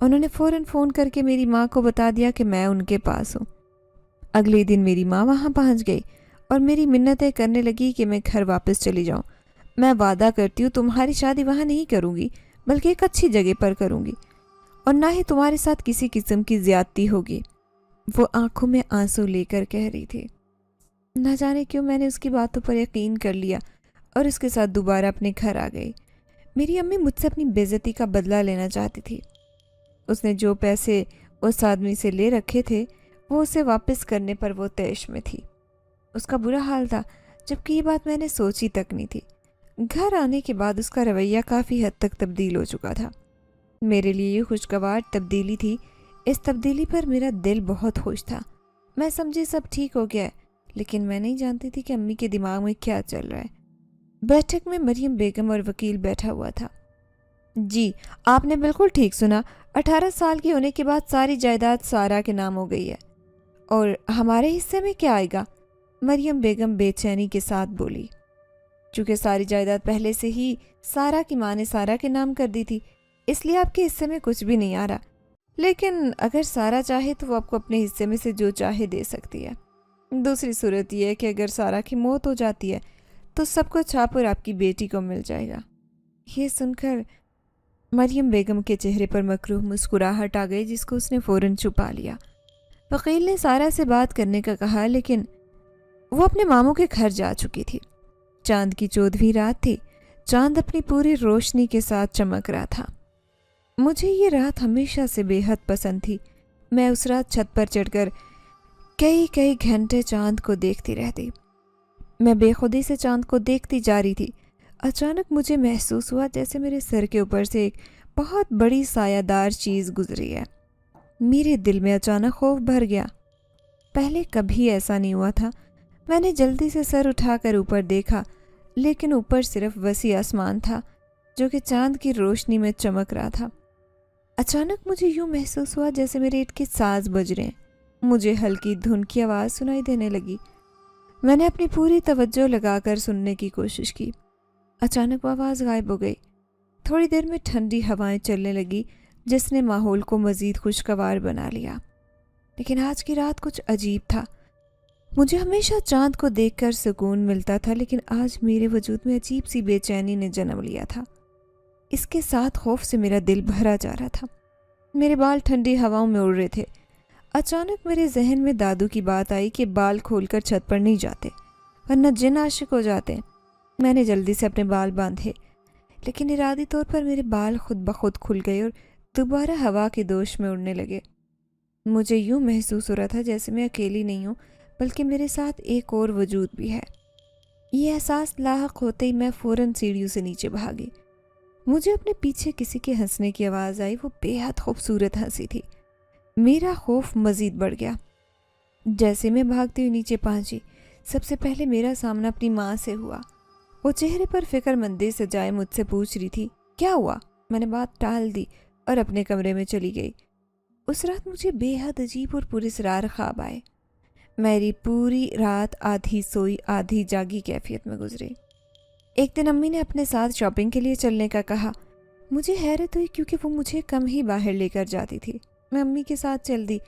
انہوں نے فوراً فون کر کے میری ماں کو بتا دیا کہ میں ان کے پاس ہوں۔ اگلے دن میری ماں وہاں پہنچ گئی اور میری منتیں کرنے لگی کہ میں گھر واپس چلی جاؤں۔ میں وعدہ کرتی ہوں تمہاری شادی وہاں نہیں کروں گی، بلکہ ایک اچھی جگہ پر کروں گی، اور نہ ہی تمہارے ساتھ کسی قسم کی زیادتی ہوگی۔ وہ آنکھوں میں آنسو لے کر کہہ رہی تھی۔ نہ جانے کیوں میں نے اس کی باتوں پر یقین کر لیا اور اس کے ساتھ دوبارہ اپنے گھر آ گئی۔ میری امی مجھ سے اپنی بے عزتی کا بدلہ لینا چاہتی تھی۔ اس نے جو پیسے اس آدمی سے لے رکھے تھے وہ اسے واپس کرنے پر وہ طیش میں تھی۔ اس کا برا حال تھا، جبکہ یہ بات میں نے سوچی تک نہیں تھی۔ گھر آنے کے بعد اس کا رویہ کافی حد تک تبدیل ہو چکا تھا۔ میرے لیے یہ خوشگوار تبدیلی تھی۔ اس تبدیلی پر میرا دل بہت خوش تھا۔ میں سمجھی سب ٹھیک ہو گیا ہے، لیکن میں نہیں جانتی تھی کہ امی کے دماغ میں کیا چل رہا ہے۔ بیٹھک میں مریم بیگم اور وکیل بیٹھا ہوا تھا۔ جی، آپ نے بالکل ٹھیک سنا، 18 سال کی ہونے کے بعد ساری جائیداد سارا کے نام ہو گئی ہے۔ اور ہمارے حصے میں کیا آئے گا؟ مریم بیگم بے چینی کے ساتھ بولی۔ چونکہ ساری جائیداد پہلے سے ہی سارا کی ماں نے سارا کے نام کر دی تھی، اس لیے آپ کے حصے میں کچھ بھی نہیں آ رہا، لیکن اگر سارا چاہے تو وہ آپ کو اپنے حصے میں سے جو چاہے دے سکتی ہے۔ دوسری صورت یہ ہے کہ اگر سارا کی موت ہو جاتی ہے تو سب کچھ آپ اور آپ کی بیٹی کو مل جائے گا۔ یہ سن کر مریم بیگم کے چہرے پر مکروہ مسکراہٹ آ گئی، جس کو اس نے فوراً چھپا لیا۔ وکیل نے سارا سے بات کرنے کا کہا، لیکن وہ اپنے ماموں کے گھر جا چکی تھی۔ چاند کی 14ویں رات تھی۔ چاند اپنی پوری روشنی کے ساتھ چمک رہا تھا۔ مجھے یہ رات ہمیشہ سے بے حد پسند تھی۔ میں اس رات چھت پر چڑھ کر کئی گھنٹے چاند کو دیکھتی رہتی۔ میں بے خودی سے چاند کو دیکھتی جا رہی تھی۔ اچانک مجھے محسوس ہوا جیسے میرے سر کے اوپر سے ایک بہت بڑی سایہ دار چیز گزری ہے۔ میرے دل میں اچانک خوف بھر گیا۔ پہلے کبھی ایسا نہیں ہوا تھا۔ میں نے جلدی سے سر اٹھا کر اوپر دیکھا، لیکن اوپر صرف وسیع آسمان تھا جو کہ چاند کی روشنی میں چمک رہا تھا۔ اچانک مجھے یوں محسوس ہوا جیسے میرے اٹ کے ساز بج رہے ہیں۔ مجھے ہلکی دھن کی آواز سنائی دینے لگی۔ میں نے اپنی پوری توجہ لگا کر سننے کی کوشش کی۔ اچانک وہ آواز غائب ہو گئی۔ تھوڑی دیر میں ٹھنڈی ہوائیں چلنے لگی، جس نے ماحول کو مزید خوشگوار بنا لیا۔ لیکن آج کی رات کچھ عجیب تھا۔ مجھے ہمیشہ چاند کو دیکھ کر سکون ملتا تھا، لیکن آج میرے وجود میں عجیب سی بے چینی نے جنم لیا تھا۔ اس کے ساتھ خوف سے میرا دل بھرا جا رہا تھا۔ میرے بال ٹھنڈی ہواؤں میں اڑ رہے تھے۔ اچانک میرے ذہن میں دادو کی بات آئی کہ بال کھول کر چھت پر نہیں جاتے ورنہ جن عاشق ہو جاتے ہیں۔ میں نے جلدی سے اپنے بال باندھے، لیکن ارادی طور پر میرے بال خود بخود کھل گئے اور دوبارہ ہوا کے دوش میں اڑنے لگے۔ مجھے یوں محسوس ہو رہا تھا جیسے میں اکیلی نہیں ہوں، بلکہ میرے ساتھ ایک اور وجود بھی ہے۔ یہ احساس لاحق ہوتے ہی میں فوراً سیڑھیوں سے نیچے بھاگی۔ مجھے اپنے پیچھے کسی کے ہنسنے کی آواز آئی۔ وہ بے حد خوبصورت ہنسی تھی۔ میرا خوف مزید بڑھ گیا۔ جیسے میں بھاگتی ہوئی نیچے پہنچی، سب سے پہلے میرا سامنا اپنی ماں سے ہوا۔ وہ چہرے پر فکر مندی سجائے مجھ سے پوچھ رہی تھی، کیا ہوا؟ میں نے بات ٹال دی اور اپنے کمرے میں چلی گئی۔ اس رات مجھے بے حد عجیب اور پراسرار خواب آئے۔ میری پوری رات آدھی سوئی آدھی جاگی کیفیت میں گزری۔ ایک دن امی نے اپنے ساتھ شاپنگ کے لیے چلنے کا کہا۔ مجھے حیرت ہوئی کیونکہ وہ مجھے کم ہی باہر لے کر جاتی تھی۔ میں امی کے ساتھ چل دی۔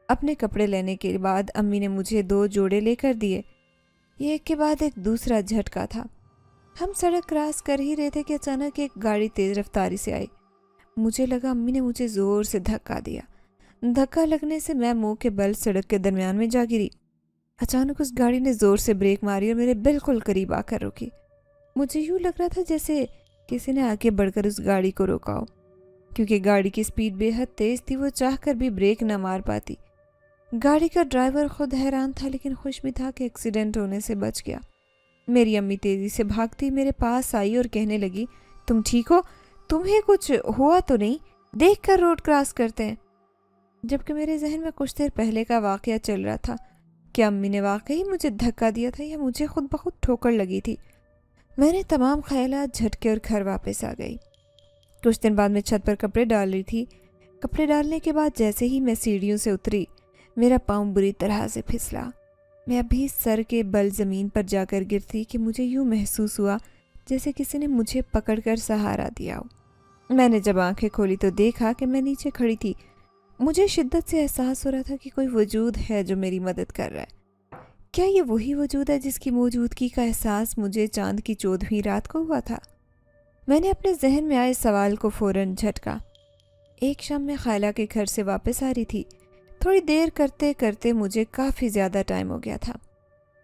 اپنے کپڑے لینے کے بعد امی نے مجھے 2 جوڑے لے کر دیے۔ یہ ایک کے بعد ایک دوسرا جھٹکا تھا۔ ہم سڑک کراس کر ہی رہے تھے کہ اچانک ایک گاڑی تیز رفتاری سے آئی۔ مجھے لگا امی نے مجھے زور سے دھکا دیا۔ دھکا لگنے سے میں منہ کے بل سڑک کے درمیان میں جا گری۔ اچانک اس گاڑی نے زور سے بریک ماری اور میرے بالکل قریب آ کر رکی۔ مجھے یوں لگ رہا تھا جیسے کسی نے آگے بڑھ کر اس گاڑی کو روکا ہو۔ کیونکہ گاڑی کی سپیڈ بے حد تیز تھی، وہ چاہ کر بھی بریک نہ مار پاتی۔ گاڑی کا ڈرائیور خود حیران تھا، لیکن خوش بھی تھا کہ ایکسیڈنٹ ہونے سے بچ گیا۔ میری امی تیزی سے بھاگتی میرے پاس آئی اور کہنے لگی، تم ٹھیک ہو؟ تمہیں کچھ ہوا تو نہیں؟ دیکھ کر روڈ کراس کرتے ہیں۔ جبکہ میرے ذہن میں کچھ دیر پہلے کا واقعہ چل رہا تھا۔ کیا امی نے واقعی مجھے دھکا دیا تھا یا مجھے خود بخود ٹھوکر لگی تھی؟ میں نے تمام خیالات جھٹکے اور گھر واپس آ گئی۔ کچھ دن بعد میں چھت پر کپڑے ڈال رہی تھی۔ کپڑے ڈالنے کے بعد جیسے ہی میں سیڑھیوں سے اتری، میرا پاؤں بری طرح سے پھسلا۔ میں ابھی سر کے بل زمین پر جا کر گرتی کہ مجھے یوں محسوس ہوا جیسے کسی نے مجھے پکڑ کر سہارا دیا ہو۔ میں نے جب آنکھیں کھولی تو دیکھا کہ میں نیچے کھڑی تھی۔ مجھے شدت سے احساس ہو رہا تھا کہ کوئی وجود ہے جو میری مدد کر رہا ہے۔ کیا یہ وہی وجود ہے جس کی موجودگی کا احساس مجھے چاند کی 14ویں رات کو ہوا تھا؟ میں نے اپنے ذہن میں آئے سوال کو فوراً جھٹکا۔ ایک شام میں خالہ کے گھر سے واپس آ رہی تھی۔ تھوڑی دیر کرتے کرتے مجھے کافی زیادہ ٹائم ہو گیا تھا۔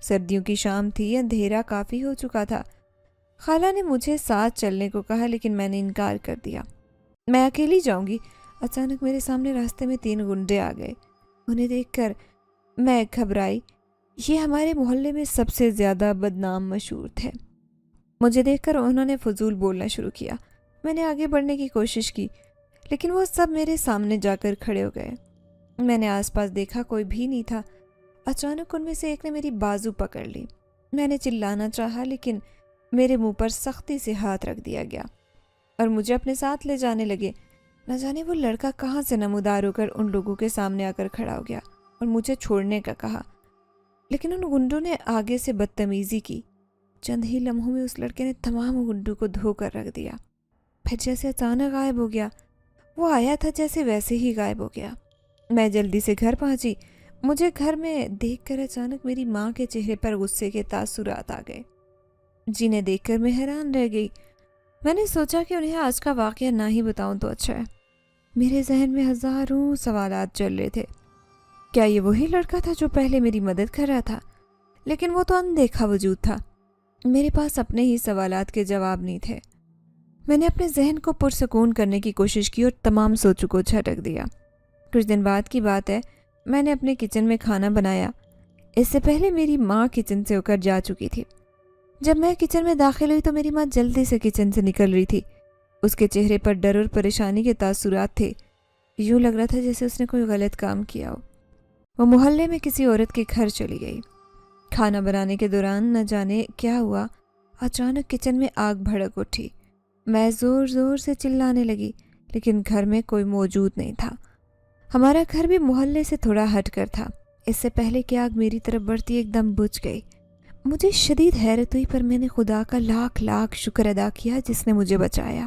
سردیوں کی شام تھی، اندھیرا کافی ہو چکا تھا۔ خالہ نے مجھے ساتھ چلنے کو کہا لیکن میں نے انکار کر دیا۔ میں اکیلی جاؤں گی۔ اچانک میرے سامنے راستے میں 3 گنڈے آ گئے۔ انہیں دیکھ کر میں گھبرائی۔ یہ ہمارے محلے میں سب سے زیادہ بدنام مشہور تھے۔ مجھے دیکھ کر انہوں نے فضول بولنا شروع کیا۔ میں نے آگے بڑھنے کی کوشش کی لیکن وہ سب میرے سامنے جا کر کھڑے ہو گئے۔ میں نے آس پاس دیکھا، کوئی بھی نہیں تھا۔ اچانک ان میں سے ایک نے میری بازو پکڑ لی۔ میں نے چلانا چاہا لیکن میرے منہ پر سختی سے ہاتھ رکھ دیا گیا اور مجھے اپنے ساتھ لے جانے لگے۔ نہ جانے وہ لڑکا کہاں سے نمودار ہو کر ان لوگوں کے سامنے آ کر کھڑا ہو گیا اور مجھے چھوڑنے کا کہا، لیکن ان گنڈوں نے آگے سے بدتمیزی کی۔ چند ہی لمحوں میں اس لڑکے نے تمام گنڈوں کو دھو کر رکھ دیا، پھر جیسے اچانک غائب ہو گیا۔ وہ آیا تھا جیسے ویسے ہی غائب ہو گیا۔ میں جلدی سے گھر پہنچی۔ مجھے گھر میں دیکھ کر اچانک میری ماں کے چہرے پر غصے کے تاثرات آ گئے، جنہیں دیکھ کر میں حیران رہ گئی۔ میں نے سوچا کہ انہیں آج کا واقعہ نہ ہی بتاؤں تو اچھا ہے۔ میرے ذہن میں ہزاروں سوالات چل رہے تھے۔ کیا یہ وہی لڑکا تھا جو پہلے میری مدد کر رہا تھا؟ لیکن وہ تو اندیکھا وجود تھا۔ میرے پاس اپنے ہی سوالات کے جواب نہیں تھے۔ میں نے اپنے ذہن کو پرسکون کرنے کی کوشش کی اور تمام سوچوں کو جھٹک دیا۔ کچھ دن بعد کی بات ہے، میں نے اپنے کچن میں کھانا بنایا۔ اس سے پہلے میری ماں کچن سے ہو کر جا چکی تھی۔ جب میں کچن میں داخل ہوئی تو میری ماں جلدی سے کچن سے نکل رہی تھی۔ اس کے چہرے پر ڈر اور پریشانی کے تاثرات تھے۔ یوں لگ رہا تھا جیسے اس نے کوئی غلط کام کیا ہو۔ وہ محلے میں کسی عورت کے گھر چلی گئی۔ کھانا بنانے کے دوران نہ جانے کیا ہوا، اچانک کچن میں آگ بھڑک اٹھی۔ میں زور زور سے چلانے لگی لیکن گھر میں کوئی موجود نہیں تھا۔ ہمارا گھر بھی محلے سے تھوڑا ہٹ کر تھا۔ اس سے پہلے کہ آگ میری طرف بڑھتی ایک دم بجھ گئی۔ مجھے شدید حیرت ہوئی، پر میں نے خدا کا لاکھ لاکھ شکر ادا کیا جس نے مجھے بچایا۔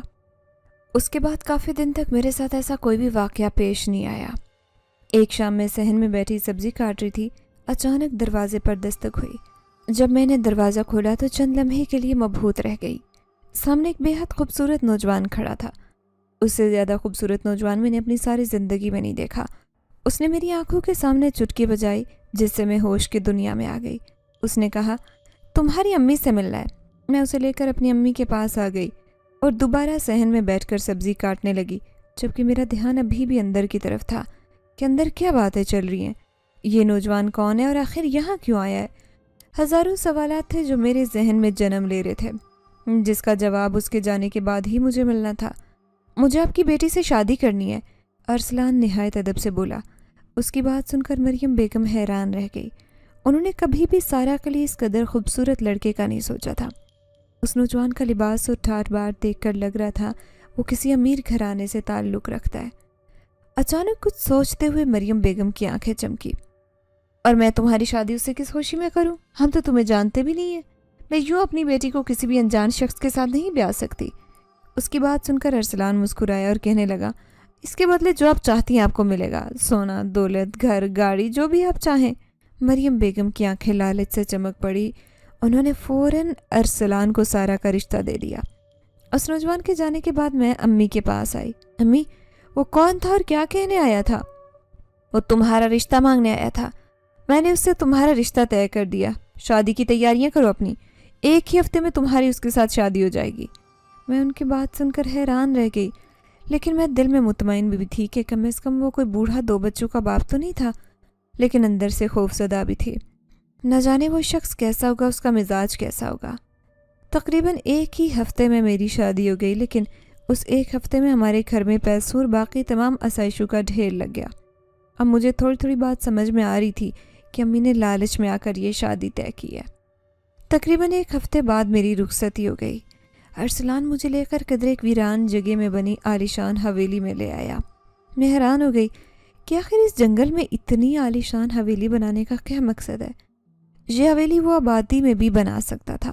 اس کے بعد کافی دن تک میرے ساتھ ایسا کوئی بھی واقعہ پیش نہیں آیا۔ ایک شام میں صحن میں بیٹھی سبزی کاٹ رہی تھی، اچانک دروازے پر دستک ہوئی۔ جب میں نے دروازہ کھولا تو چند لمحے کے لیے مبہوت رہ گئی۔ سامنے ایک بے حد خوبصورت نوجوان کھڑا تھا۔ اس سے زیادہ خوبصورت نوجوان میں نے اپنی ساری زندگی میں نہیں دیکھا۔ اس نے میری آنکھوں کے سامنے چٹکی بجائی جس سے میں ہوش کی دنیا میں آ گئی۔ اس نے کہا، تمہاری امی سے ملنا ہے۔ میں اسے لے کر اپنی امی کے پاس آ گئی اور دوبارہ صحن میں بیٹھ کر سبزی کاٹنے لگی، جبکہ میرا دھیان ابھی بھی اندر کی طرف تھا کہ اندر کیا باتیں چل رہی ہیں، یہ نوجوان کون ہے اور آخر یہاں کیوں آیا ہے۔ ہزاروں سوالات تھے جو میرے ذہن میں جنم لے رہے تھے، جس کا جواب اس کے جانے کے بعد ہی مجھے ملنا تھا۔ مجھے آپ کی بیٹی سے شادی کرنی ہے، ارسلان نہایت ادب سے بولا۔ اس کی بات سن کر مریم بیگم حیران رہ گئی۔ انہوں نے کبھی بھی سارا کے لیے اس قدر خوبصورت لڑکے کا نہیں سوچا تھا۔ اس نوجوان کا لباس اور ٹھاٹھ بات دیکھ کر لگ رہا تھا وہ کسی امیر گھرانے سے تعلق رکھتا ہے۔ اچانک کچھ سوچتے ہوئے مریم بیگم کی آنکھیں چمکی۔ اور میں تمہاری شادی اس سے کس خوشی میں کروں؟ ہم تو تمہیں جانتے بھی نہیں ہیں۔ میں یوں اپنی بیٹی کو کسی بھی انجان شخص کے ساتھ نہیں بیاہ سکتی۔ اس کی بات سن کر ارسلان مسکرایا اور کہنے لگا، اس کے بدلے جو آپ چاہتی ہیں آپ کو ملے گا، سونا، دولت، گھر، گاڑی، جو بھی آپ چاہیں۔ مریم بیگم کی آنکھیں لالچ سے چمک پڑی۔ انہوں نے فوراً ارسلان کو سارا کا رشتہ دے دیا۔ اس نوجوان کے جانے کے بعد میں امی کے پاس آئی۔ امی، وہ کون تھا اور کیا کہنے آیا تھا؟ وہ تمہارا رشتہ مانگنے آیا تھا۔ میں نے اس سے تمہارا رشتہ طے کر دیا۔ شادی کی تیاریاں کرو اپنی، ایک ہی ہفتے میں تمہاری اس کے ساتھ شادی ہو جائے گی۔ میں ان کی بات سن کر حیران رہ گئی، لیکن میں دل میں مطمئن بھی تھی کہ کم از کم وہ کوئی بوڑھا 2 بچوں کا باپ تو نہیں تھا، لیکن اندر سے خوفزدہ بھی تھی۔ نہ جانے وہ شخص کیسا ہوگا، اس کا مزاج کیسا ہوگا۔ تقریباً ایک ہی ہفتے میں میری شادی ہو گئی، لیکن اس ایک ہفتے میں ہمارے گھر میں پیسوں اور باقی تمام آسائشوں کا ڈھیر لگ گیا۔ اب مجھے تھوڑی تھوڑی بات سمجھ میں آ رہی تھی کہ امی نے لالچ میں آ کر یہ شادی طے کی ہے۔ تقریباً ایک ہفتے بعد میری رخصتی ہو گئی۔ ارسلان مجھے لے کر قدرے ایک ویران جگہ میں بنی عالیشان حویلی میں لے آیا۔ میں حیران ہو گئی کہ آخر اس جنگل میں اتنی عالیشان حویلی بنانے کا کیا مقصد ہے۔ یہ حویلی وہ آبادی میں بھی بنا سکتا تھا،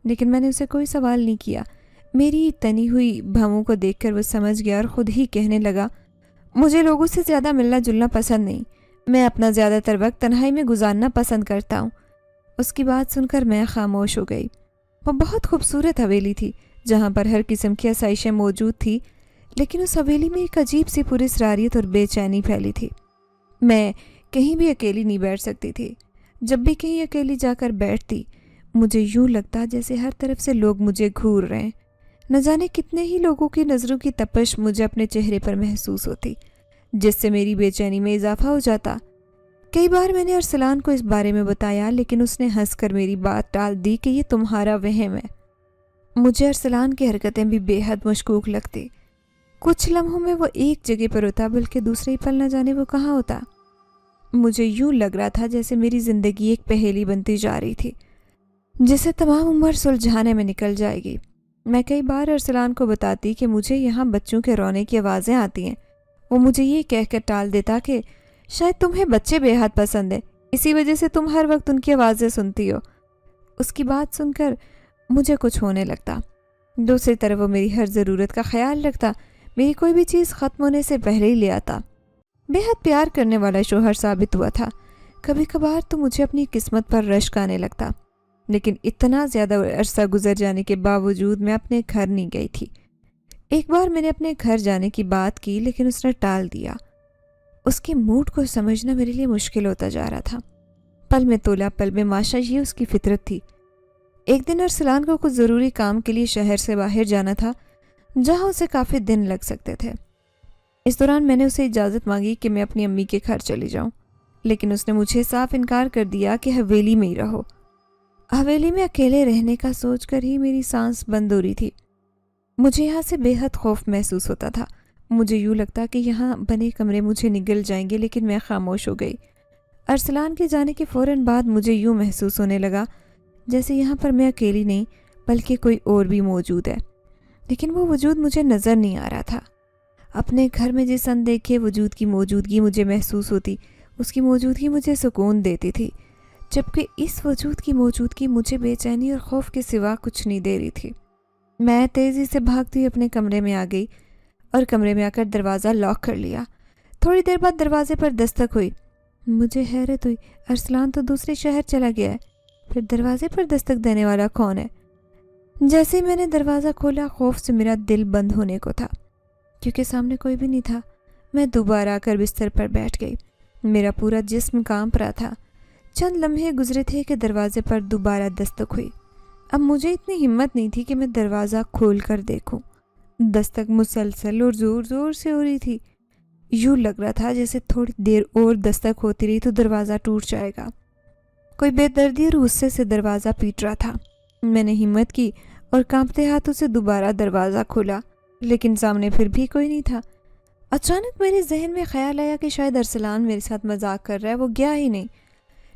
لیکن میں نے اسے کوئی سوال نہیں کیا۔ میری تنی ہوئی بھووں کو دیکھ کر وہ سمجھ گیا اور خود ہی کہنے لگا، مجھے لوگوں سے زیادہ ملنا جلنا پسند نہیں، میں اپنا زیادہ تر وقت تنہائی میں گزارنا پسند کرتا ہوں۔ اس کی بات سن کر میں خاموش ہو گئی۔ وہ بہت خوبصورت حویلی تھی جہاں پر ہر قسم کی آسائشیں موجود تھی، لیکن اس حویلی میں ایک عجیب سی پراسراریت اور بے چینی پھیلی تھی۔ میں کہیں بھی اکیلی نہیں بیٹھ سکتی تھی۔ جب بھی کہیں اکیلی جا کر بیٹھتی مجھے یوں لگتا جیسے ہر طرف سے لوگ مجھے گھور رہے ہیں۔ نہ جانے کتنے ہی لوگوں کی نظروں کی تپش مجھے اپنے چہرے پر محسوس ہوتی، جس سے میری بے چینی میں اضافہ ہو جاتا۔ کئی بار میں نے ارسلان کو اس بارے میں بتایا، لیکن اس نے ہنس کر میری بات ٹال دی کہ یہ تمہارا وہم ہے۔ مجھے ارسلان کی حرکتیں بھی بے حد مشکوک لگتی۔ کچھ لمحوں میں وہ ایک جگہ پر ہوتا، بلکہ دوسرے ہی پل نہ جانے وہ کہاں ہوتا۔ مجھے یوں لگ رہا تھا جیسے میری زندگی ایک پہیلی بنتی جا رہی تھی جسے تمام عمر سلجھانے میں نکل جائے گی۔ میں کئی بار ارسلان کو بتاتی کہ مجھے یہاں بچوں کے رونے کی آوازیں آتی ہیں۔ وہ مجھے یہ کہہ کر ٹال دیتا کہ شاید تمہیں بچے بے حد پسند ہیں، اسی وجہ سے تم ہر وقت ان کی آوازیں سنتی ہو۔ اس کی بات سن کر مجھے کچھ ہونے لگتا۔ دوسری طرف وہ میری ہر ضرورت کا خیال رکھتا، میری کوئی بھی چیز ختم ہونے سے پہلے ہی لے آتا۔ بے حد پیار کرنے والا شوہر ثابت ہوا تھا۔ کبھی کبھار تو مجھے اپنی قسمت پر رشک آنے لگتا، لیکن اتنا زیادہ عرصہ گزر جانے کے باوجود میں اپنے گھر نہیں گئی تھی۔ ایک بار میں نے اپنے گھر جانے کی بات کی، لیکن اس نے ٹال دیا۔ اس کے موڈ کو سمجھنا میرے لیے مشکل ہوتا جا رہا تھا۔ پل میں تولا پل میں ماشا، یہ اس کی فطرت تھی۔ ایک دن ارسلان کو کچھ ضروری کام کے لیے شہر سے باہر جانا تھا، جہاں اسے کافی دن لگ سکتے تھے۔ اس دوران میں نے اسے اجازت مانگی کہ میں اپنی امی کے گھر چلی جاؤں، لیکن اس نے مجھے صاف انکار کر دیا کہ حویلی میں ہی رہو۔ حویلی میں اکیلے رہنے کا سوچ کر ہی میری سانس بند ہو رہی تھی۔ مجھے یہاں سے بے حد خوف محسوس ہوتا تھا۔ مجھے یوں لگتا کہ یہاں بنے کمرے مجھے نگل جائیں گے، لیکن میں خاموش ہو گئی۔ ارسلان کے جانے کے فوراً بعد مجھے یوں محسوس ہونے لگا جیسے یہاں پر میں اکیلی نہیں بلکہ کوئی اور بھی موجود ہے، لیکن وہ وجود مجھے نظر نہیں آ رہا تھا۔ اپنے گھر میں جس اندیکھے وجود کی موجودگی مجھے محسوس ہوتی، اس کی موجودگی مجھے سکون دیتی تھی، جبکہ اس وجود کی موجودگی مجھے بے چینی اور خوف کے سوا کچھ نہیں دے رہی تھی۔ میں تیزی سے بھاگتی ہوئی اپنے کمرے میں آ گئی اور کمرے میں آ کر دروازہ لاک کر لیا۔ تھوڑی دیر بعد دروازے پر دستک ہوئی۔ مجھے حیرت ہوئی، ارسلان تو دوسرے شہر چلا گیا ہے، پھر دروازے پر دستک دینے والا کون ہے؟ جیسے ہی میں نے دروازہ کھولا، خوف سے میرا دل بند ہونے کو تھا، کیونکہ سامنے کوئی بھی نہیں تھا۔ میں دوبارہ آ کر بستر پر بیٹھ گئی۔ میرا پورا جسم کانپ رہا تھا۔ چند لمحے گزرے تھے کہ دروازے پر دوبارہ دستک ہوئی۔ اب مجھے اتنی ہمت نہیں تھی کہ میں دروازہ کھول کر دیکھوں۔ دستک مسلسل اور زور زور سے ہو رہی تھی۔ یوں لگ رہا تھا جیسے تھوڑی دیر اور دستک ہوتی رہی تو دروازہ ٹوٹ جائے گا۔ کوئی بے دردی اور غصے سے دروازہ پیٹ رہا تھا۔ میں نے ہمت کی اور کانپتے ہاتھوں سے دوبارہ دروازہ کھولا، لیکن سامنے پھر بھی کوئی نہیں تھا۔ اچانک میرے ذہن میں خیال آیا کہ شاید ارسلان میرے ساتھ مذاق کر رہا ہے، وہ گیا ہی نہیں،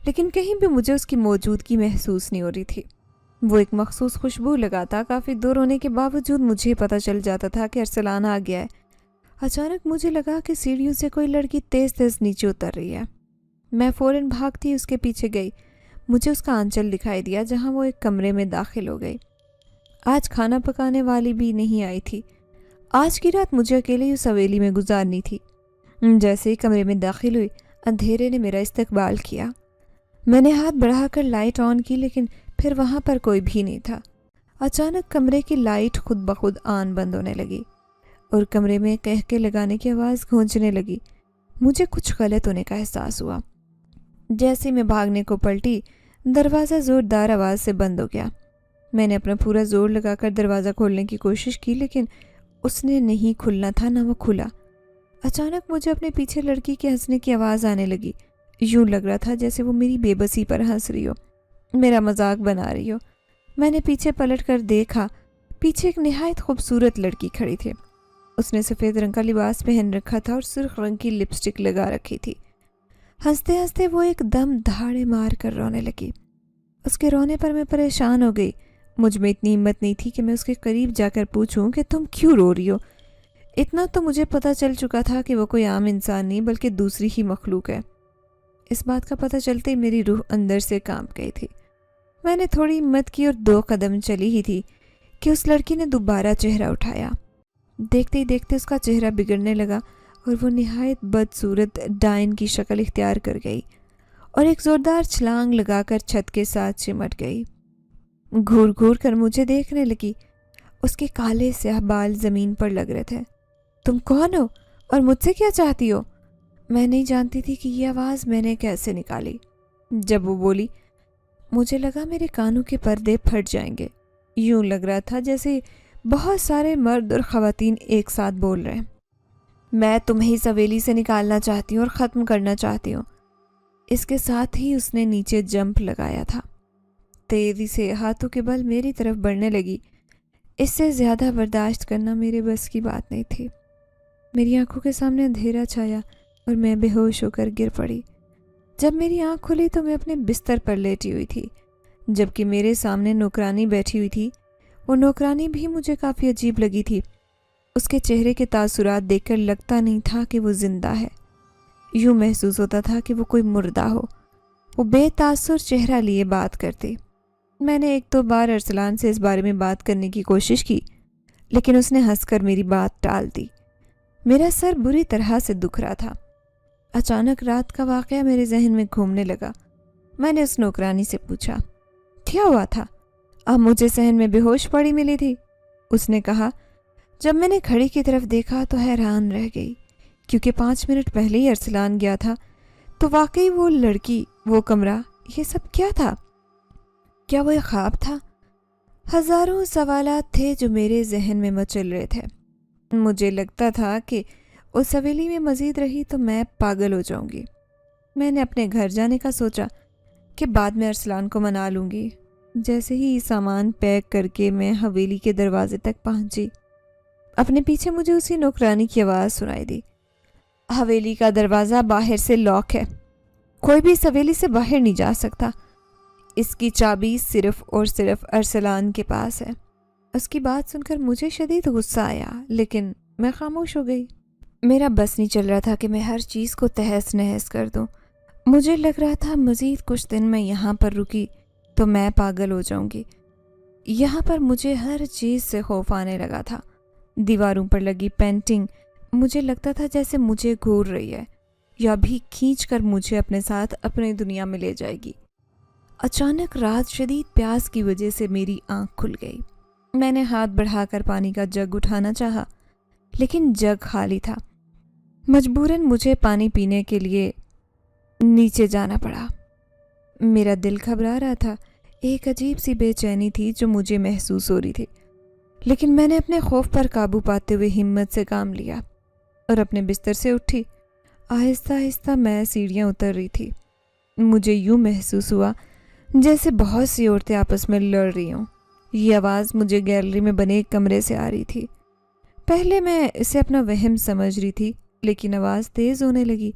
لیکن کہیں بھی مجھے اس کی موجودگی محسوس نہیں ہو رہی تھی۔ وہ ایک مخصوص خوشبو لگاتا، کافی دور ہونے کے باوجود مجھے پتہ چل جاتا تھا کہ ارسلان آ گیا ہے۔ اچانک مجھے لگا کہ سیڑھیوں سے کوئی لڑکی تیز تیز نیچے اتر رہی ہے۔ میں فوراً بھاگتی اس کے پیچھے گئی۔ مجھے اس کا آنچل دکھائی دیا جہاں وہ ایک کمرے میں داخل ہو گئی۔ آج کھانا پکانے والی بھی نہیں آئی تھی۔ آج کی رات مجھے اکیلے اس حویلی میں گزارنی تھی۔ جیسے ہی کمرے میں داخل ہوئی، اندھیرے نے میرا استقبال کیا۔ میں نے ہاتھ بڑھا کر لائٹ آن کی، لیکن پھر وہاں پر کوئی بھی نہیں تھا۔ اچانک کمرے کی لائٹ خود بخود آن بند ہونے لگی اور کمرے میں قہقہے لگانے کی آواز گونجنے لگی۔ مجھے کچھ غلط ہونے کا احساس ہوا۔ جیسے میں بھاگنے کو پلٹی، دروازہ زوردار آواز سے بند ہو گیا۔ میں نے اپنا پورا زور لگا کر دروازہ کھولنے کی کوشش کی، لیکن اس نے نہیں کھلنا تھا، نہ وہ کھلا۔ اچانک مجھے اپنے پیچھے لڑکی کے ہنسنے کی آواز آنے لگی۔ یوں لگ رہا تھا جیسے وہ میری بے بسی پر ہنس رہی ہو، میرا مذاق بنا رہی ہو۔ میں نے پیچھے پلٹ کر دیکھا، پیچھے ایک نہایت خوبصورت لڑکی کھڑی تھی۔ اس نے سفید رنگ کا لباس پہن رکھا تھا اور سرخ رنگ کی لپسٹک لگا رکھی تھی۔ ہنستے ہنستے وہ ایک دم دھاڑے مار کر رونے لگی۔ اس کے رونے پر میں پریشان ہو گئی۔ مجھ میں اتنی ہمت نہیں تھی کہ میں اس کے قریب جا کر پوچھوں کہ تم کیوں رو رہی ہو۔ اتنا تو مجھے پتہ چل چکا تھا کہ وہ کوئی عام انسان نہیں بلکہ دوسری ہی مخلوق ہے۔ اس بات کا پتہ چلتے ہی میری روح اندر سے کانپ گئی تھی۔ میں نے تھوڑی ہمت کی اور 2 قدم چلی ہی تھی کہ اس لڑکی نے دوبارہ چہرہ اٹھایا۔ دیکھتے ہی دیکھتے اس کا چہرہ بگڑنے لگا اور وہ نہایت بدصورت ڈائن کی شکل اختیار کر گئی اور ایک زوردار چھلانگ لگا کر چھت کے ساتھ چمٹ گئی۔ گھور گھور کر مجھے دیکھنے لگی۔ اس کے کالے سیاہ بال زمین پر لگ رہے تھے۔ تم کون ہو اور مجھ سے کیا چاہتی ہو؟ میں نہیں جانتی تھی کہ یہ آواز میں نے کیسے نکالی۔ جب وہ بولی مجھے لگا میرے کانوں کے پردے پھٹ جائیں گے۔ یوں لگ رہا تھا جیسے بہت سارے مرد اور خواتین ایک ساتھ بول رہے ہیں۔ میں تمہیں اس حویلی سے نکالنا چاہتی ہوں اور ختم کرنا چاہتی ہوں۔ اس کے ساتھ ہی اس نے نیچے جمپ لگایا تھا۔ تیزی سے ہاتھوں کے بل میری طرف بڑھنے لگی۔ اس سے زیادہ برداشت کرنا میرے بس کی بات نہیں تھی۔ میری آنکھوں کے سامنے اندھیرا چھایا اور میں بے ہوش ہو کر گر پڑی۔ جب میری آنکھ کھلی تو میں اپنے بستر پر لیٹی ہوئی تھی، جبکہ میرے سامنے نوکرانی بیٹھی ہوئی تھی۔ وہ نوکرانی بھی مجھے کافی عجیب لگی تھی۔ اس کے چہرے کے تاثرات دیکھ کر لگتا نہیں تھا کہ وہ زندہ ہے، یوں محسوس ہوتا تھا کہ وہ کوئی مردہ ہو۔ وہ بے تاثر چہرہ لیے بات کرتی۔ میں نے ایک دو بار ارسلان سے اس بارے میں بات کرنے کی کوشش کی، لیکن اس نے ہنس کر میری بات ٹال دی۔ میرا سر بری طرح سے دکھ رہا تھا۔ اچانک رات کا واقعہ میرے ذہن میں گھومنے لگا۔ میں نے اس نوکرانی سے پوچھا کیا ہوا تھا؟ اب مجھے صحن میں بے ہوش پڑی ملی تھی۔ اس نے کہا جب میں نے گھڑی کی طرف دیکھا تو حیران رہ گئی، کیونکہ 5 منٹ پہلے ہی ارسلان گیا تھا۔ تو واقعی وہ لڑکی، وہ کمرہ، یہ سب کیا تھا؟ کیا وہ ایک خواب تھا؟ ہزاروں سوالات تھے جو میرے ذہن میں مچل رہے تھے۔ مجھے لگتا تھا کہ اس حویلی میں مزید رہی تو میں پاگل ہو جاؤں گی۔ میں نے اپنے گھر جانے کا سوچا کہ بعد میں ارسلان کو منا لوں گی۔ جیسے ہی سامان پیک کر کے میں حویلی کے دروازے تک پہنچی، اپنے پیچھے مجھے اسی نوکرانی کی آواز سنائی دی، حویلی کا دروازہ باہر سے لاک ہے، کوئی بھی اس حویلی سے باہر نہیں جا سکتا، اس کی چابی صرف اور صرف ارسلان کے پاس ہے۔ اس کی بات سن کر مجھے شدید غصہ آیا، لیکن میں خاموش ہو گئی۔ میرا بس نہیں چل رہا تھا کہ میں ہر چیز کو تہس نہس کر دوں۔ مجھے لگ رہا تھا مزید کچھ دن میں یہاں پر رکی تو میں پاگل ہو جاؤں گی۔ یہاں پر مجھے ہر چیز سے خوف آنے لگا تھا۔ دیواروں پر لگی پینٹنگ مجھے لگتا تھا جیسے مجھے گھور رہی ہے یا بھی کھینچ کر مجھے اپنے ساتھ اپنی دنیا میں لے جائے گی۔ اچانک رات شدید پیاس کی وجہ سے میری آنکھ کھل گئی۔ میں نے ہاتھ بڑھا کر پانی کا جگ اٹھانا چاہا، لیکن جگ خالی تھا۔ مجبوراً مجھے پانی پینے کے لیے نیچے جانا پڑا۔ میرا دل گھبرا رہا تھا، ایک عجیب سی بے چینی تھی جو مجھے محسوس ہو رہی تھی، لیکن میں نے اپنے خوف پر قابو پاتے ہوئے ہمت سے کام لیا اور اپنے بستر سے اٹھی۔ آہستہ آہستہ میں سیڑھیاں اتر رہی تھی۔ مجھے یوں محسوس ہوا جیسے بہت سی عورتیں آپس میں لڑ رہی ہوں۔ یہ آواز مجھے گیلری میں بنے ایک کمرے سے آ رہی تھی۔ پہلے میں اسے اپنا وہم سمجھ رہی تھی، لیکن آواز تیز ہونے لگی۔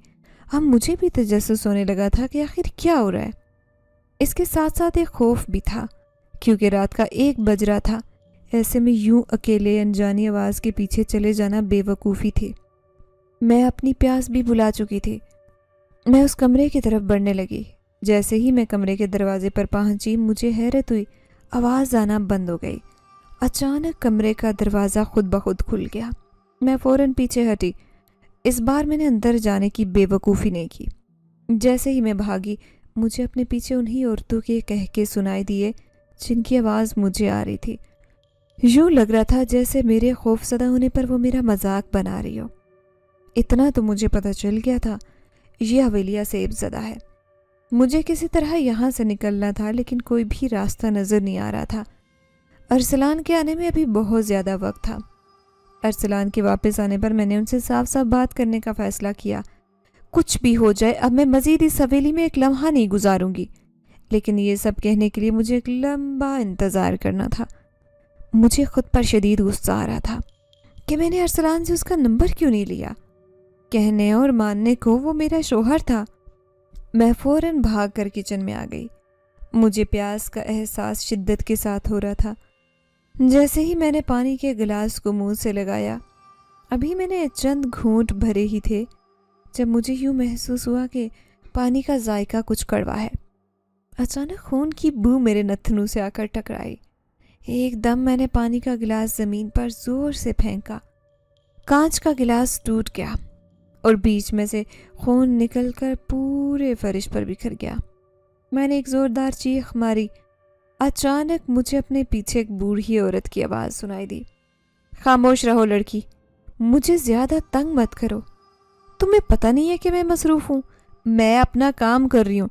اب مجھے بھی تجسس ہونے لگا تھا کہ آخر کیا ہو رہا ہے۔ اس کے ساتھ ساتھ ایک خوف بھی تھا، کیونکہ رات کا 1 بج رہا تھا۔ ایسے میں یوں اکیلے انجانی آواز کے پیچھے چلے جانا بے وقوفی تھی۔ میں اپنی پیاس بھی بھلا چکی تھی۔ میں اس کمرے کی طرف بڑھنے لگی۔ جیسے ہی میں کمرے کے دروازے پر پہنچی مجھے حیرت ہوئی، آواز آنا بند ہو گئی۔ اچانک کمرے کا دروازہ خود بخود کھل گیا۔ میں فوراً پیچھے ہٹی۔ اس بار میں نے اندر جانے کی بے وقوفی نہیں کی۔ جیسے ہی میں بھاگی مجھے اپنے پیچھے انہی عورتوں کے کہکے سنائی دیے جن کی آواز مجھے آ رہی تھی۔ یوں لگ رہا تھا جیسے میرے خوف زدہ ہونے پر وہ میرا مذاق بنا رہی ہو۔ اتنا تو مجھے پتہ چل گیا تھا، یہ حویلی عصیب زدہ ہے۔ مجھے کسی طرح یہاں سے نکلنا تھا، لیکن کوئی بھی راستہ نظر نہیں آ رہا تھا۔ ارسلان کے آنے میں ابھی بہت زیادہ وقت تھا۔ ارسلان کے واپس آنے پر میں نے ان سے صاف صاف بات کرنے کا فیصلہ کیا۔ کچھ بھی ہو جائے اب میں مزید اس حویلی میں ایک لمحہ نہیں گزاروں گی، لیکن یہ سب کہنے کے لیے مجھے ایک لمبا انتظار کرنا تھا۔ مجھے خود پر شدید غصہ آ رہا تھا کہ میں نے ارسلان سے اس کا نمبر کیوں نہیں لیا۔ کہنے اور ماننے کو وہ میرا شوہر تھا۔ میں فوراً بھاگ کر کچن میں آ گئی۔ مجھے پیاس کا احساس شدت کے ساتھ ہو رہا تھا۔ جیسے ہی میں نے پانی کے گلاس کو منہ سے لگایا، ابھی میں نے چند گھونٹ بھرے ہی تھے جب مجھے یوں محسوس ہوا کہ پانی کا ذائقہ کچھ کڑوا ہے۔ اچانک خون کی بو میرے نتنوں سے آ کر ٹکرائی۔ ایک دم میں نے پانی کا گلاس زمین پر زور سے پھینکا۔ کانچ کا گلاس ٹوٹ گیا اور بیچ میں سے خون نکل کر پورے فرش پر بکھر گیا۔ میں نے ایک زوردار چیخ ماری۔ اچانک مجھے اپنے پیچھے ایک بوڑھی عورت کی آواز سنائی دی۔ خاموش رہو لڑکی، مجھے زیادہ تنگ مت کرو۔ تمہیں پتہ نہیں ہے کہ میں مصروف ہوں، میں اپنا کام کر رہی ہوں۔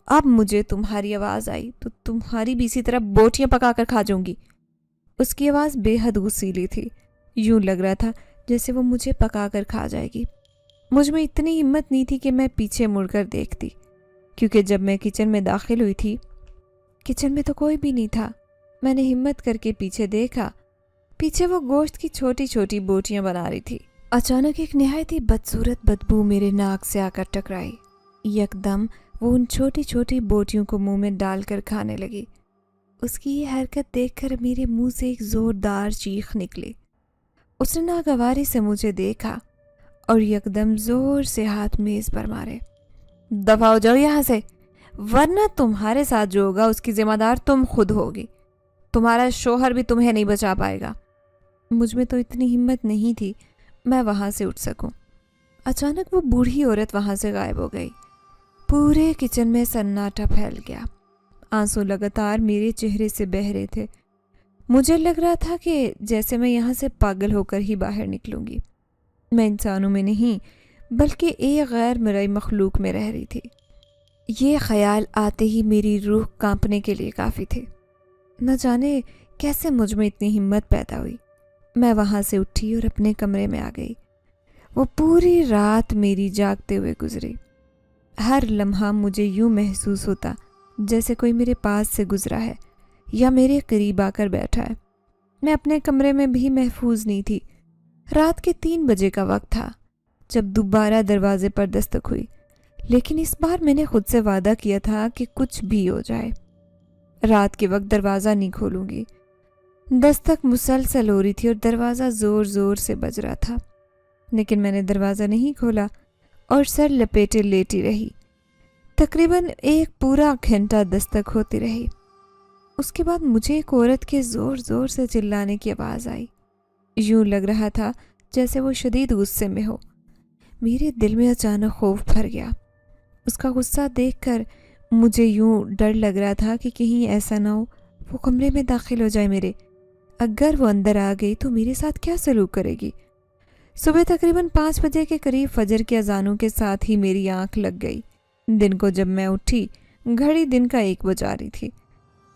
اب مجھے تمہاری آواز آئی تو تمہاری بھی اسی طرح بوٹیاں پکا کر کھا جاؤں گی۔ اس کی آواز بے حد غصیلی تھی، یوں لگ رہا تھا جیسے وہ مجھے پکا کر کھا جائے گی۔ مجھ میں اتنی ہمت نہیں تھی کہ میں پیچھے مڑ کر دیکھتی، کیونکہ جب میں کچن میں داخل ہوئی تھی کچن میں تو کوئی بھی نہیں تھا۔ میں نے ہمت کر کے پیچھے دیکھا، پیچھے وہ گوشت کی چھوٹی چھوٹی بوٹیاں بنا رہی تھی۔ اچانک ایک نہایت ہی بدصورت بدبو میرے ناک سے آ کر ٹکرائی۔ یکدم وہ ان چھوٹی چھوٹی بوٹیوں کو منہ میں ڈال کر کھانے لگی۔ اس کی یہ حرکت دیکھ کر میرے منہ سے ایک زوردار چیخ نکلی۔ اس نے ناگواری سے مجھے دیکھا اور یکدم زور سے ہاتھ میز پر مارے۔ دفع ہو جاؤ یہاں سے، ورنہ تمہارے ساتھ جو ہوگا اس کی ذمہ دار تم خود ہوگی۔ تمہارا شوہر بھی تمہیں نہیں بچا پائے گا۔ مجھ میں تو اتنی ہمت نہیں تھی میں وہاں سے اٹھ سکوں۔ اچانک وہ بوڑھی عورت وہاں سے غائب ہو گئی۔ پورے کچن میں سناٹا پھیل گیا۔ آنسو لگاتار میرے چہرے سے بہہ رہے تھے۔ مجھے لگ رہا تھا کہ جیسے میں یہاں سے پاگل ہو کر ہی باہر نکلوں گی۔ میں انسانوں میں نہیں بلکہ ایک غیر مرئی مخلوق میں رہ رہی تھی۔ یہ خیال آتے ہی میری روح کانپنے کے لیے کافی تھی۔ نہ جانے کیسے مجھ میں اتنی ہمت پیدا ہوئی۔ میں وہاں سے اٹھی اور اپنے کمرے میں آ گئی۔ وہ پوری رات میری جاگتے ہوئے گزری۔ ہر لمحہ مجھے یوں محسوس ہوتا جیسے کوئی میرے پاس سے گزرا ہے یا میرے قریب آ کر بیٹھا ہے۔ میں اپنے کمرے میں بھی محفوظ نہیں تھی۔ رات کے 3 بجے کا وقت تھا جب دوبارہ دروازے پر دستک ہوئی، لیکن اس بار میں نے خود سے وعدہ کیا تھا کہ کچھ بھی ہو جائے رات کے وقت دروازہ نہیں کھولوں گی۔ دستک مسلسل ہو رہی تھی اور دروازہ زور زور سے بج رہا تھا، لیکن میں نے دروازہ نہیں کھولا اور سر لپیٹے لیٹی رہی۔ تقریباً 1 پورا گھنٹہ دستک ہوتی رہی۔ اس کے بعد مجھے ایک عورت کے زور زور سے چلانے کی آواز آئی۔ یوں لگ رہا تھا جیسے وہ شدید غصے میں ہو۔ میرے دل میں اچانک خوف بھر گیا۔ اس کا غصہ دیکھ کر مجھے یوں ڈر لگ رہا تھا کہ کہیں ایسا نہ ہو وہ کمرے میں داخل ہو جائے میرے۔ اگر وہ اندر آ گئی تو میرے ساتھ کیا سلوک کرے گی؟ صبح تقریباً 5 بجے کے قریب فجر کے اذانوں کے ساتھ ہی میری آنکھ لگ گئی۔ دن کو جب میں اٹھی گھڑی دن کا 1 بجا رہی تھی۔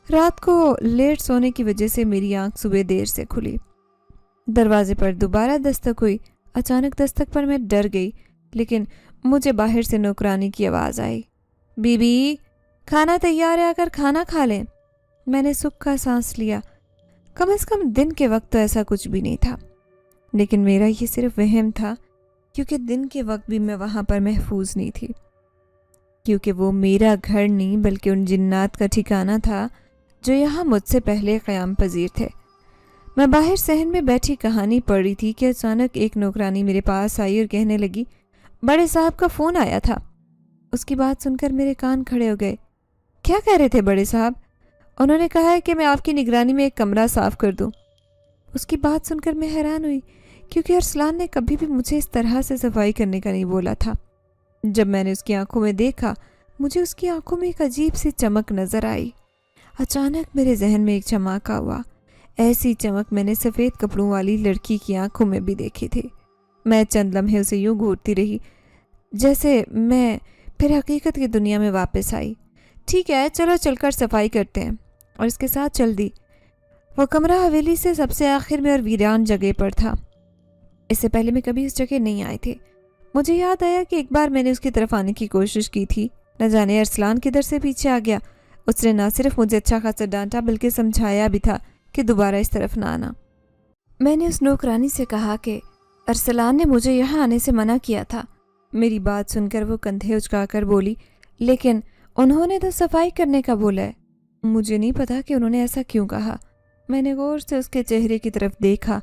رات کو لیٹ سونے کی وجہ سے میری آنکھ صبح دیر سے کھلی۔ دروازے پر دوبارہ دستک ہوئی۔ اچانک دستک پر میں ڈر گئی، لیکن مجھے باہر سے نوکرانی کی آواز آئی، بی بی کھانا تیار ہے، آ کر کھانا کھا لیں۔ میں نے سکھ کا سانس لیا۔ کم از کم دن کے وقت تو ایسا کچھ بھی نہیں تھا، لیکن میرا یہ صرف وہم تھا، کیونکہ دن کے وقت بھی میں وہاں پر محفوظ نہیں تھی، کیونکہ وہ میرا گھر نہیں بلکہ ان جنات کا ٹھکانہ تھا جو یہاں مجھ سے پہلے قیام پذیر تھے۔ میں باہر صحن میں بیٹھی کہانی پڑھ رہی تھی کہ اچانک ایک نوکرانی میرے پاس آئی اور کہنے لگی، بڑے صاحب کا فون آیا تھا۔ اس کی بات سن کر میرے کان کھڑے ہو گئے۔ کیا کہہ رہے تھے بڑے صاحب؟ انہوں نے کہا ہے کہ میں آپ کی نگرانی میں ایک کمرہ صاف کر دوں۔ اس کی بات سن کر میں حیران ہوئی، کیونکہ ارسلان نے کبھی بھی مجھے اس طرح سے صفائی کرنے کا نہیں بولا تھا۔ جب میں نے اس کی آنکھوں میں دیکھا، مجھے اس کی آنکھوں میں ایک عجیب سی چمک نظر آئی۔ اچانک میرے ذہن میں ایک چمکا ہوا۔ ایسی چمک میں نے سفید کپڑوں والی لڑکی کی آنکھوں میں بھی دیکھی تھی۔ میں چند لمحے اسے یوں گھورتی رہی جیسے میں پھر حقیقت کی دنیا میں واپس آئی۔ ٹھیک ہے، چلو چل کر صفائی کرتے ہیں، اور اس کے ساتھ چل دی۔ وہ کمرہ حویلی سے سب سے آخر میں اور ویران جگہ پر تھا۔ اس سے پہلے میں کبھی اس جگہ نہیں آئی تھی۔ مجھے یاد آیا کہ ایک بار میں نے اس کی طرف آنے کی کوشش کی تھی، نہ جانے ارسلان کدھر سے پیچھے آ گیا۔ اس نے نہ صرف مجھے اچھا خاصا ڈانٹا بلکہ سمجھایا بھی تھا کہ دوبارہ اس طرف نہ آنا۔ میں نے اس نوکرانی سے کہا کہ ارسلان نے مجھے یہاں آنے سے منع کیا تھا۔ میری بات سن کر وہ کندھے اچکا کر بولی، لیکن انہوں نے تو صفائی کرنے کا بولا ہے۔ مجھے نہیں پتا کہ انہوں نے ایسا کیوں کہا۔ میں نے غور سے اس کے چہرے کی طرف دیکھا۔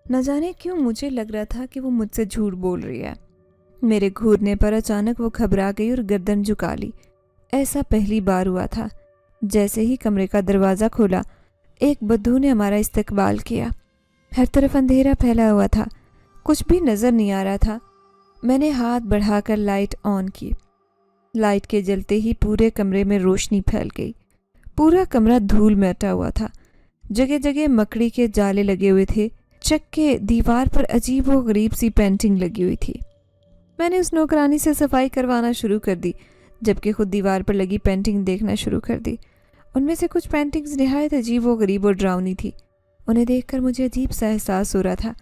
نہ جانے کیوں مجھے لگ رہا تھا کہ وہ مجھ سے جھوٹ بول رہی ہے۔ میرے گھورنے پر اچانک وہ گھبرا گئی اور گردن جھکا لی۔ ایسا پہلی بار ہوا تھا۔ جیسے ہی کمرے کا دروازہ کھولا، ایک بدبو نے ہمارا استقبال کیا۔ ہر طرف اندھیرا پھیلا ہوا تھا، کچھ بھی نظر نہیں آ رہا تھا۔ میں نے ہاتھ بڑھا کر لائٹ آن کی۔ لائٹ کے جلتے ہی پورے کمرے میں روشنی پھیل گئی۔ پورا کمرہ دھول میں اٹا ہوا تھا، جگہ جگہ مکڑی کے جالے لگے ہوئے تھے۔ چک کے دیوار پر عجیب و غریب سی پینٹنگ لگی ہوئی تھی۔ میں نے اس نوکرانی سے صفائی کروانا شروع کر دی، جبکہ خود دیوار پر لگی پینٹنگ دیکھنا شروع کر دی۔ ان میں سے کچھ پینٹنگز نہایت عجیب و غریب اور ڈراؤنی تھی۔ انہیں دیکھ کر مجھے عجیب سا احساس ہو رہا تھا۔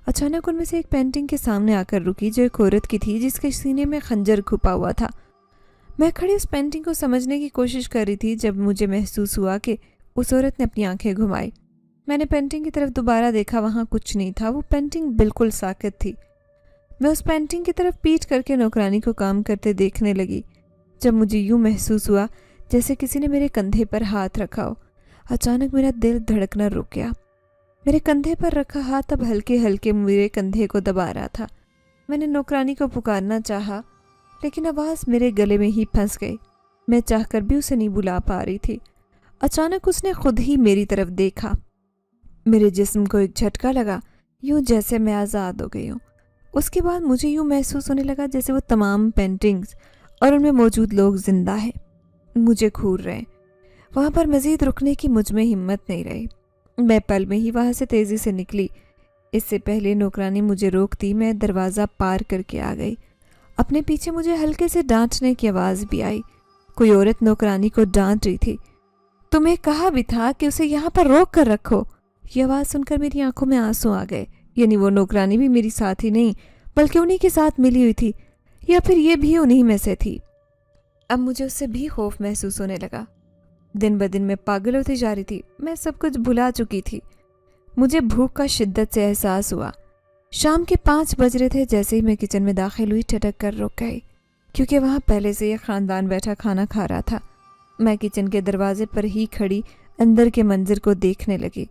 اچانک ان میں سے ایک پینٹنگ کے سامنے آ کر رکی، جو ایک عورت کی تھی جس کے سینے میں خنجر کھپا ہوا تھا۔ میں کھڑی اس پینٹنگ کو سمجھنے کی کوشش کر رہی تھی جب مجھے محسوس ہوا کہ اس عورت نے اپنی آنکھیں گھمائی۔ میں نے پینٹنگ کی طرف دوبارہ دیکھا، وہاں کچھ نہیں تھا، وہ پینٹنگ بالکل ساکت تھی۔ میں اس پینٹنگ کی طرف پیٹ کر کے نوکرانی کو کام کرتے دیکھنے لگی، جب مجھے یوں محسوس ہوا جیسے کسی نے میرے کندھے پر ہاتھ رکھا ہو۔ اچانک میرا دل دھڑکنا رک گیا۔ میرے کندھے پر رکھا ہاتھ اب ہلکے ہلکے میرے کندھے کو دبا رہا تھا۔ میں نے نوکرانی کو پکارنا چاہا، لیکن آواز میرے گلے میں ہی پھنس گئی۔ میں چاہ کر بھی اسے نہیں بلا پا رہی تھی۔ اچانک اس نے خود ہی میری طرف دیکھا۔ میرے جسم کو ایک جھٹکا لگا، یوں جیسے میں آزاد ہو گئی ہوں۔ اس کے بعد مجھے یوں محسوس ہونے لگا جیسے وہ تمام پینٹنگز اور ان میں موجود لوگ زندہ ہیں، مجھے گھور رہے ہیں۔ وہاں پر مزید رکنے کی مجھ میں ہمت نہیں رہی۔ میں پل میں ہی وہاں سے تیزی سے نکلی۔ اس سے پہلے نوکرانی مجھے روکتی، میں دروازہ پار کر کے آ گئی۔ اپنے پیچھے مجھے ہلکے سے ڈانٹنے کی آواز بھی آئی۔ کوئی عورت نوکرانی کو ڈانٹ رہی تھی۔ تمہیں کہا بھی تھا کہ اسے یہاں پر روک کر رکھو۔ یہ آواز سن کر میری آنکھوں میں آنسو آ گئے۔ یعنی وہ نوکرانی بھی میری ساتھی نہیں بلکہ انہی کے ساتھ ملی ہوئی تھی، یا پھر یہ بھی انہی میں سے تھی۔ اب مجھے اس سے بھی خوف محسوس ہونے لگا۔ دن بدن میں پاگل ہوتی جا رہی تھی، میں سب کچھ بھلا چکی تھی۔ مجھے بھوک کا شدت سے احساس ہوا۔ شام کے 5 بج رہے تھے۔ جیسے ہی میں کچن میں داخل ہوئی ٹھٹک کر رک گئی، کیونکہ وہاں پہلے سے یہ خاندان بیٹھا کھانا کھا رہا تھا۔ میں کچن کے دروازے پر ہی کھڑی اندر کے منظر کو دیکھنے لگی۔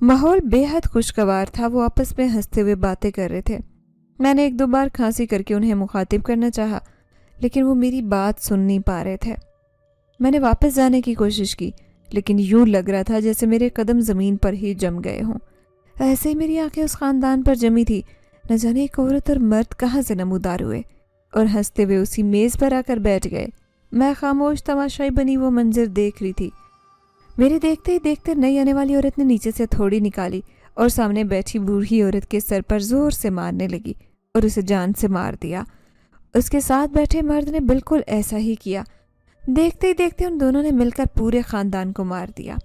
ماحول بے حد خوشگوار تھا، وہ آپس میں ہنستے ہوئے باتیں کر رہے تھے۔ میں نے 1-2 بار کھانسی کر کے انہیں مخاطب کرنا چاہا، لیکن وہ میری بات سن نہیں پا رہے تھے۔ میں نے واپس جانے کی کوشش کی، لیکن یوں لگ رہا تھا جیسے میرے قدم زمین پر ہی جم گئے ہوں۔ ایسے ہی میری آنکھیں اس خاندان پر جمی تھی۔ نہ جانے ایک عورت اور مرد کہاں سے نمودار ہوئے اور ہنستے ہوئے اسی میز پر آ کر بیٹھ گئے۔ میں خاموش تماشائی بنی وہ منظر دیکھ رہی تھی۔ میرے دیکھتے ہی دیکھتے نئی آنے والی عورت نے نیچے سے تھوڑی نکالی اور سامنے بیٹھی بوڑھی عورت کے سر پر زور سے مارنے لگی اور اسے جان سے مار دیا۔ اس کے ساتھ بیٹھے مرد نے بالکل ایسا ہی کیا۔ دیکھتے ہی دیکھتے ان دونوں نے مل کر پورے خاندان کو مار دیا۔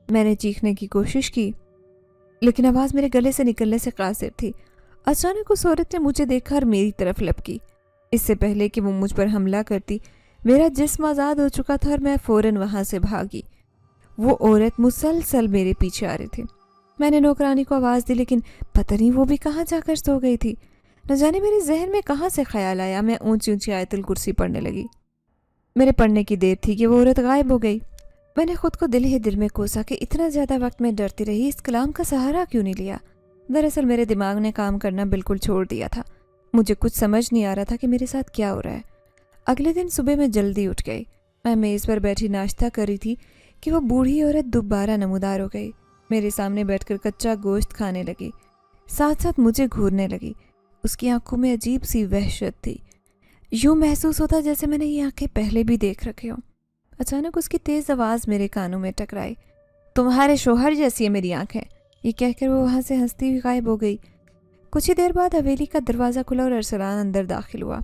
میں نے چیخنے کی کوشش کی، لیکن آواز میرے گلے سے نکلنے سے قاصر تھی۔ اچانک اس عورت نے مجھے دیکھا اور میری طرف لپکی۔ اس سے پہلے کہ وہ مجھ پر حملہ کرتی، میرا جسم آزاد ہو چکا تھا اور میں فوراً وہاں سے بھاگی۔ وہ عورت مسلسل میرے پیچھے آ رہی تھی۔ میں نے نوکرانی کو آواز دی، لیکن پتہ نہیں وہ بھی کہاں جا کر سو گئی تھی۔ نہ جانے میرے ذہن میں کہاں سے خیال آیا، میں اونچی اونچی آیت الکرسی پڑھنے لگی۔ میرے پڑھنے کی دیر تھی کہ وہ عورت غائب ہو گئی۔ میں نے خود کو دل ہی دل میں کوسا کہ اتنا زیادہ وقت میں ڈرتی رہی، اس کلام کا سہارا کیوں نہیں لیا۔ دراصل میرے دماغ نے کام کرنا بالکل چھوڑ دیا تھا۔ مجھے کچھ سمجھ نہیں آ رہا تھا کہ میرے ساتھ کیا ہو رہا ہے۔ اگلے دن صبح میں جلدی اٹھ گئی۔ میں میز پر بیٹھی ناشتہ کر رہی تھی کہ وہ بوڑھی عورت دوبارہ نمودار ہو گئی۔ میرے سامنے بیٹھ کر کچا گوشت کھانے لگی، ساتھ ساتھ مجھے گھورنے لگی۔ اس کی آنکھوں میں عجیب سی وحشت تھی، یوں محسوس ہوتا جیسے میں نے یہ آنکھیں پہلے بھی دیکھ رکھے ہوں۔ اچانک اس کی تیز آواز میرے کانوں میں ٹکرائی، تمہارے شوہر جیسی ہے میری آنکھیں۔ یہ کہہ کر وہ وہاں سے ہنستی ہوئی غائب ہو گئی۔ کچھ ہی دیر بعد حویلی کا دروازہ کھلا اور ارسلان اندر داخل ہوا۔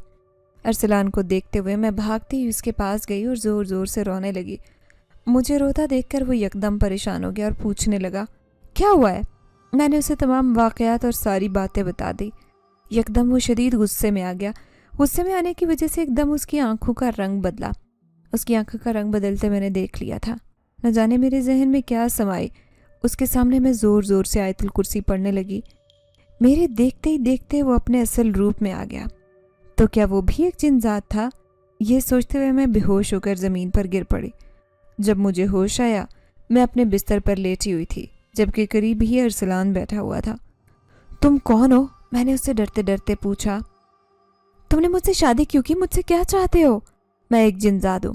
ارسلان کو دیکھتے ہوئے میں بھاگتی ہوئی اس کے پاس گئی اور زور زور سے رونے لگی۔ مجھے روتا دیکھ کر وہ یکدم پریشان ہو گیا اور پوچھنے لگا، کیا ہوا ہے؟ میں نے اسے تمام واقعات اور ساری باتیں بتا دی۔ یکدم وہ شدید غصے میں آ گیا۔ غصے میں آنے کی وجہ سے ایک دم اس کی آنکھوں کا رنگ بدلا۔ اس کی آنکھوں کا رنگ بدلتے میں نے دیکھ لیا تھا۔ نہ جانے میرے ذہن میں کیا سمائی۔ اس کے سامنے میں زور زور سے آیت الکرسی پڑھنے لگی۔ میرے دیکھتے ہی دیکھتے وہ اپنے اصل روپ میں آ گیا۔ تو کیا وہ بھی ایک جن ذات تھا؟ یہ سوچتے ہوئے میں بے ہوش ہو کر زمین پر گر پڑی۔ جب مجھے ہوش آیا، میں اپنے بستر پر لیٹی ہوئی تھی، جبکہ قریب ہی ارسلان بیٹھا ہوا تھا۔ تم کون ہو؟ میں نے اس سے ڈرتے ڈرتے پوچھا۔ تم نے مجھ سے شادی کیوں کی؟ مجھ سے کیا چاہتے ہو؟ میں ایک جن زاد ہوں۔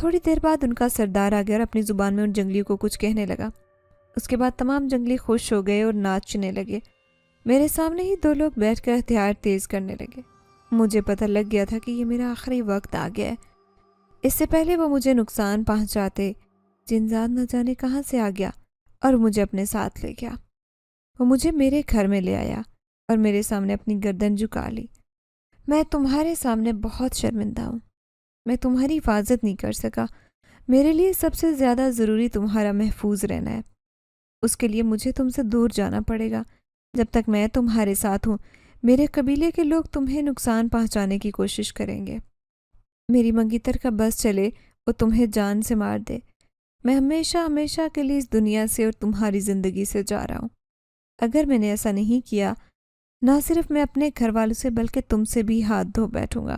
تھوڑی دیر بعد ان کا سردار آ گیا اور اپنی زبان میں ان جنگلیوں کو کچھ کہنے لگا۔ اس کے بعد تمام جنگلی خوش ہو گئے اور ناچنے لگے۔ میرے سامنے ہی دو لوگ بیٹھ کر ہتھیار تیز کرنے لگے۔ مجھے پتہ لگ گیا تھا کہ یہ میرا آخری وقت آ گیا ہے۔ اس سے پہلے وہ مجھے نقصان پہنچاتے، جنزاد نہ جانے کہاں سے آ گیا اور مجھے اپنے ساتھ لے گیا۔ وہ مجھے میرے گھر میں لے آیا اور میرے سامنے اپنی گردن جھکا لی۔ میں تمہارے سامنے بہت شرمندہ ہوں۔ میں تمہاری حفاظت نہیں کر سکا۔ میرے لیے سب سے زیادہ ضروری تمہارا محفوظ رہنا ہے۔ اس کے لیے مجھے تم سے دور جانا پڑے گا۔ جب تک میں تمہارے ساتھ ہوں، میرے قبیلے کے لوگ تمہیں نقصان پہنچانے کی کوشش کریں گے۔ میری منگیتر کا بس چلے وہ تمہیں جان سے مار دے۔ میں ہمیشہ ہمیشہ کے لیے اس دنیا سے اور تمہاری زندگی سے جا رہا ہوں۔ اگر میں نے ایسا نہیں کیا، نہ صرف میں اپنے گھر والوں سے بلکہ تم سے بھی ہاتھ دھو بیٹھوں گا۔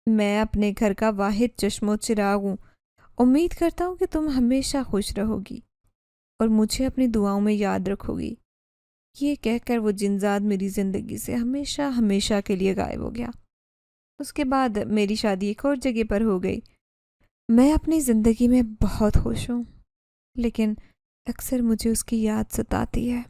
میں اپنے گھر کا واحد چشم و چراغ ہوں۔ امید کرتا ہوں کہ تم ہمیشہ خوش رہو گی اور مجھے اپنی دعاؤں میں یاد رکھو گی۔ یہ کہہ کر وہ جنزاد میری زندگی سے ہمیشہ ہمیشہ کے لیے غائب ہو گیا۔ اس کے بعد میری شادی ایک اور جگہ پر ہو گئی۔ میں اپنی زندگی میں بہت خوش ہوں، لیکن اکثر مجھے اس کی یاد ستاتی ہے۔